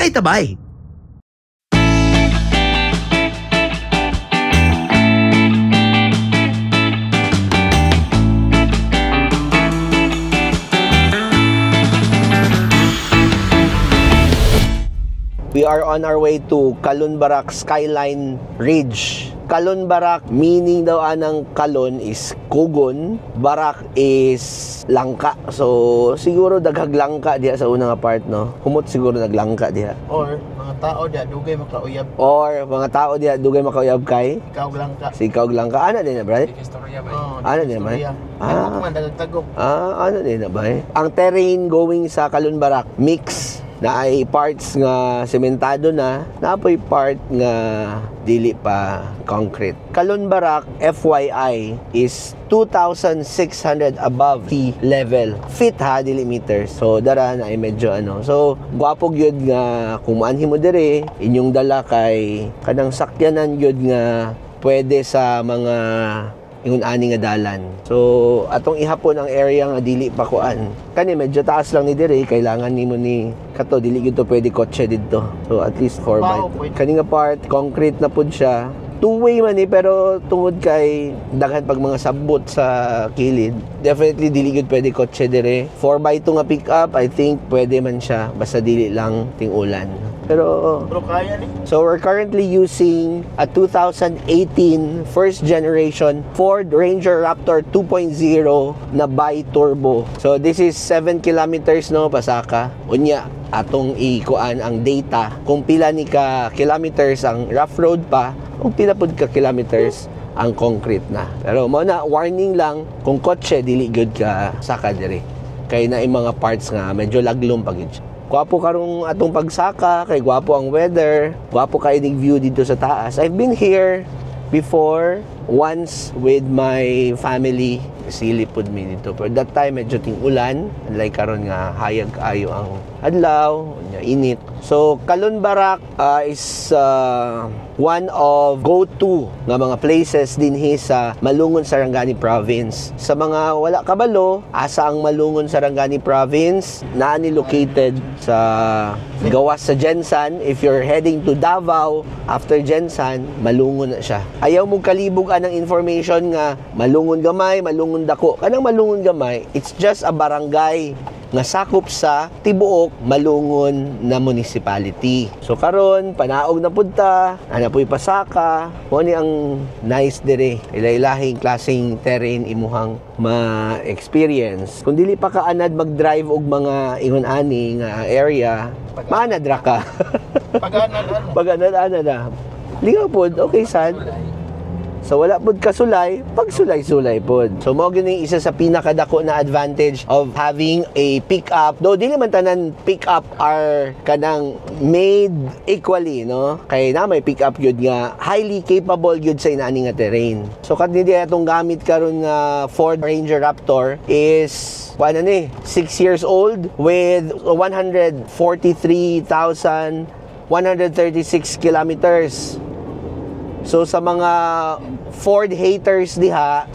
tabay-tabay. We are on our way to Calonbarak Skyline Ridge. Calonbarak, meaning daw anang Calon is Kugon, Barak is langka. So siguro daghag langka diha sa unang part, no? Humot siguro naglangka diha. Or mga tao diha dugay makauyab. Or mga tao diha dugay makauyab kay Ikaw langka. si ikaw langka. Ana din na, brad? Ano din ba? Ano din na ba? Ang terrain going sa Calonbarak mix na ay parts nga sementado na, napoy part nga dili pa concrete. Calonbarak, FYI, is 2,600 above sea level. Feet ha, dili meters. So, dara na ay medyo ano. So, gwapog yun nga, kung maanhin mo dire, inyong dala kay kanang sakyanan yun nga pwede sa mga ingon ani nga dalan. So atong ihapon ang area nga dili pa kuan. Kani medyo taas lang ni dire, kailangan nimo ni kato dili gyud to pwede kotse didto. So at least 4x2. Kani nga part concrete na pud siya. Two-way man pero tungod kay daghan pag mga sabot sa kilid, definitely dili gyud pwede kotse dire. 4x2 nga pick up, I think pwede man siya basta dili lang ting-ulan. Pero kaya ni. So we're currently using a 2018 first generation Ford Ranger Raptor 2.0 na bi-turbo. So this is 7 kilometers no pasaka. Unya atong ikuan ang data kung pila ni ka kilometers ang rough road pa, kung pila pud ka kilometers ang concrete na. Pero mo na warning lang kung kotse dili good ka saka diri. Kay na mga parts nga medyo laglom pag yun. Gwapo karong atong pagsaka, kay gwapo ang weather, gwapo kay ning view dito sa taas. I've been here before once with my family. Silipod mi dito. Pero that time medyo ting-ulan, like karon nga hayag kaayo ang adlaw, nya init. So Calonbarak is one of go-to nga mga places dinhi sa Malungon, Sarangani Province. Sa mga wala kabalo, asa ang Malungon, Sarangani Province, naani located sa gawas sa Gensan. If you're heading to Davao after Gensan, Malungon na siya. Ayaw mo kalibog anang information nga Malungon gamay, Malungon dako. Kanang Malungon gamay, it's just a barangay nga sakop sa tibuok Malungon na municipality. So karon panaog na punta, ana po'y pasaka, mo ni ang nice dire. Ilailahing klaseng terrain imuhang ma-experience. Kung dili pa ka anad mag-drive og mga ingon ani nga area, maanad ra ka. Pag-anad na. Lingaw pod, okay sad. So wala pod kasulay, pag sulay-sulay pod. So mao gyud isa sa pinakadako na advantage of having a pickup. Though dili man tanan pickup are kanang made equally, no? Kay na may pickup gyud nga highly capable gyud sa inaani nga terrain. So kadto atong gamit karon nga Ford Ranger Raptor is 6 years old with 143,136 kilometers. So sa mga Ford haters diha,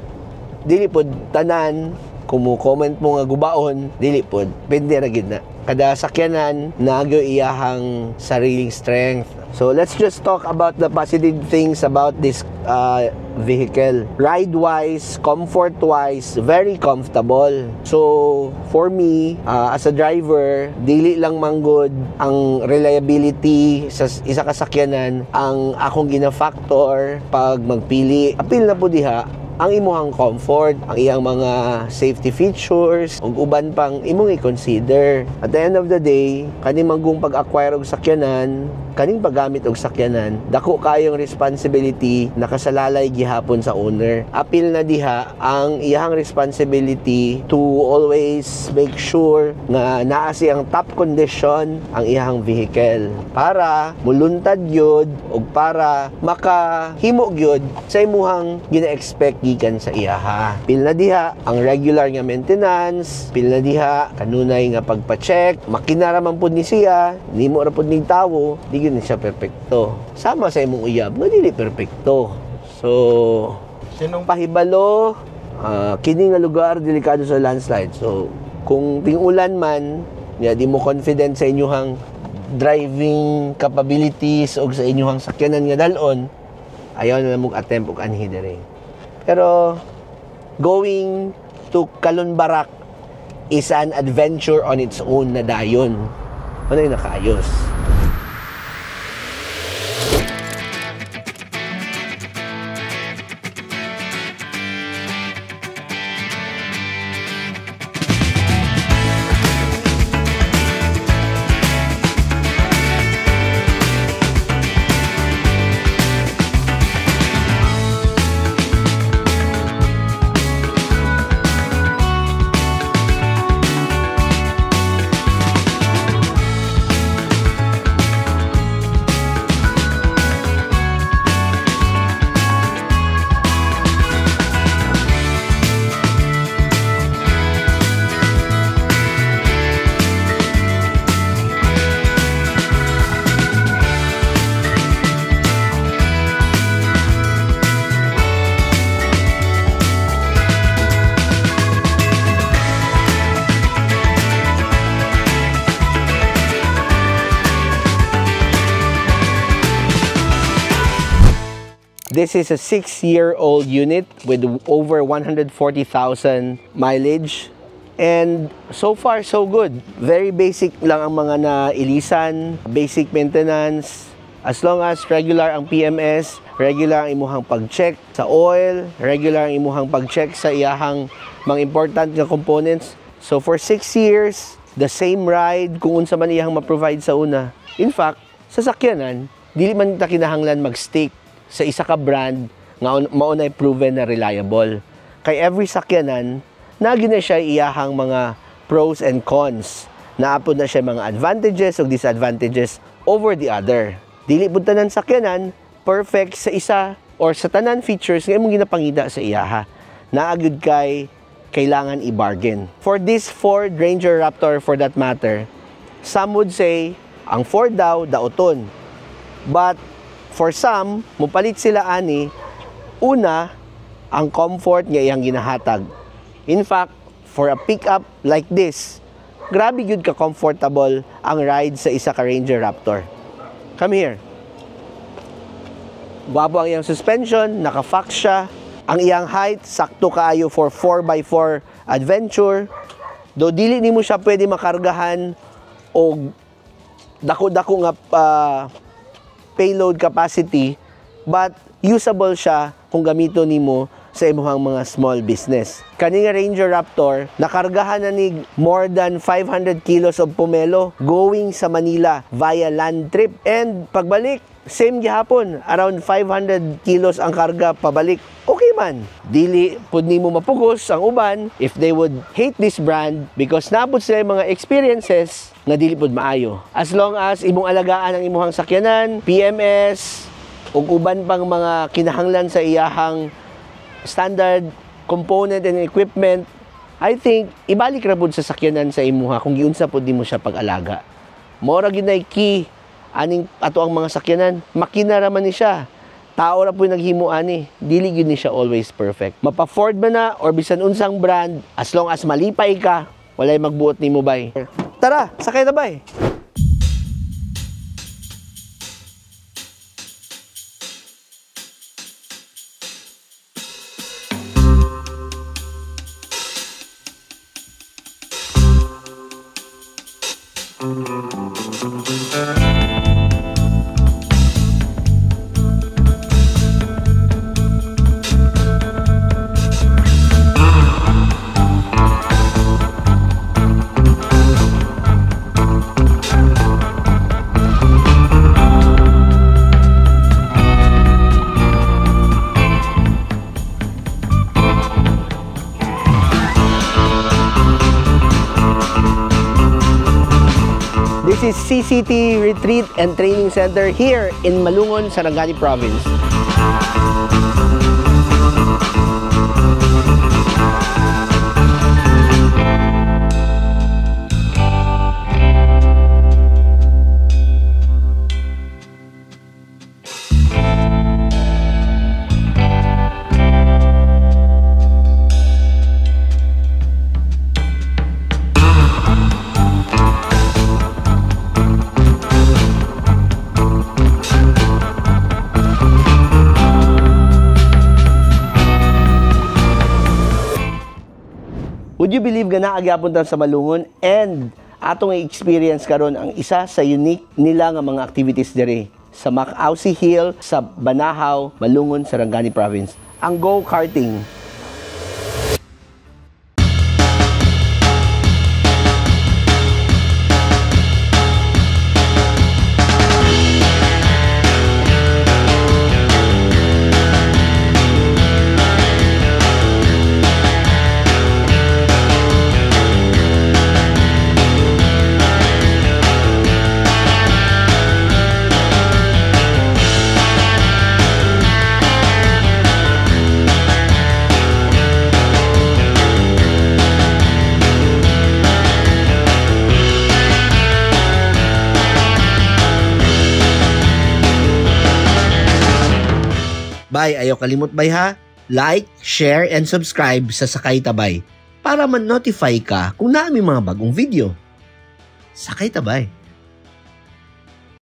dili pod tanan kumu-comment mo nga gubaon, dili pod. Pwede ra gid na. Kada sakyanan nagyo iyahang sariling strength. So let's just talk about the positive things about this vehicle. Ride-wise, comfort-wise, very comfortable. So for me, as a driver, dili lang manggod ang reliability sa isa ka sakyanan ang akong gina-factor pag magpili. Apil na po diha ang imuhang comfort, ang iyang mga safety features, ug uban pang imong i-consider. At the end of the day, kaning manggong pag-acquire og sakyanan, kaning paggamit og sakyanan, dako kayong responsibility nakasalalay gihapon sa owner. Apil na diha ang iyang responsibility to always make sure nga naa siyang top condition ang iyang vehicle para muluntad gyud ug para makahimo gyud sa imuhang gina-expect gikan sa iyaha. Pil na diha ang regular nga maintenance, pil na diha kanunay nga pagpa-check, makina ra man pud ni siya, nimo ra pud ning tawo, di gyud siya perpekto. Sama sa imong uyab nga dili perpekto. So sinong pahibalo, kini nga lugar delikado sa landslide. So kung ting-ulan man, di mo confident sa inyong driving capabilities o sa inyong sakyanan nga dalon, ayaw na mong attempt og anhi dere. Pero going to Calonbarak is an adventure on its own na dayon. Ano yung nakaayos? This is a 6-year-old unit with over 140,000 mileage. And so far, so good. Very basic lang ang mga nailisan, basic maintenance. As long as regular ang PMS, regular ang imuhang pag-check sa oil, regular ang imuhang pag-check sa iyahang mga important na components. So for 6 years, the same ride kung unsa man iyang ma-provide sa una. In fact, sa sakyanan, dili man ta kinahanglan mag-stick sa isa ka brand nga maunay proven na reliable. Kay every sakyanan, nagi na siya iyahang mga pros and cons. Naapod na siya mga advantages o disadvantages over the other. Dili pud tanan sakyanan perfect sa isa or sa tanan features nga imong ginapangita sa iyaha. Naagud kay kailangan i-bargain. For this Ford Ranger Raptor, for that matter, some would say ang Ford daw daoton. But for some, mupalit sila ani, una, ang comfort nga iyang ginahatag. In fact, for a pickup like this, grabe yun ka-comfortable ang ride sa isa ka Ranger Raptor. Come here. Guwapo ang iyang suspension, naka-fox siya. Ang iyang height, sakto kaayo for 4x4 adventure. Do dili nimo siya pwede makargahan o dako-dako nga payload capacity, but usable siya kung gamito nimo sa imong mga small business. Kani nga Ranger Raptor, nakargahan na ni more than 500 kilos of pomelo going sa Manila via land trip. And pagbalik, same gihapon, around 500 kilos ang karga pabalik. Okay man. Dili pud nimo mapugos ang uban if they would hate this brand because naabot sila yung mga experiences nga dili pud maayo. As long as imong alagaan ang imong sakyanan, PMS, ug uban pang mga kinahanglan sa iyahang standard component and equipment, I think ibalik ra pud sa sakyanan sa imuha kung giunsa pud nimo siya pag-alaga. Mora ginay key aning ato ang mga sakyanan, makina ra man ni siya. Tao ra po naghimo ani, dili gyud ni siya always perfect. Mapa-Ford man na or bisan unsang brand, as long as malipay ka, walay magbuot nimo bay. Tara, sakay na bay. This is CCT Retreat and Training Center here in Malungon, Sarangani Province. Would you believe nga naagyapon ta sa Malungon and atong i-experience karon ang isa sa unique nila nga mga activities dire sa Macausi Hill sa Banahaw, Malungon, Sarangani Province. Ang go-karting. Bay, ayaw kalimot bay ha? Like, share, and subscribe sa Sakay Tabay para man-notify ka kung naami mga bagong video. Sakay Tabay.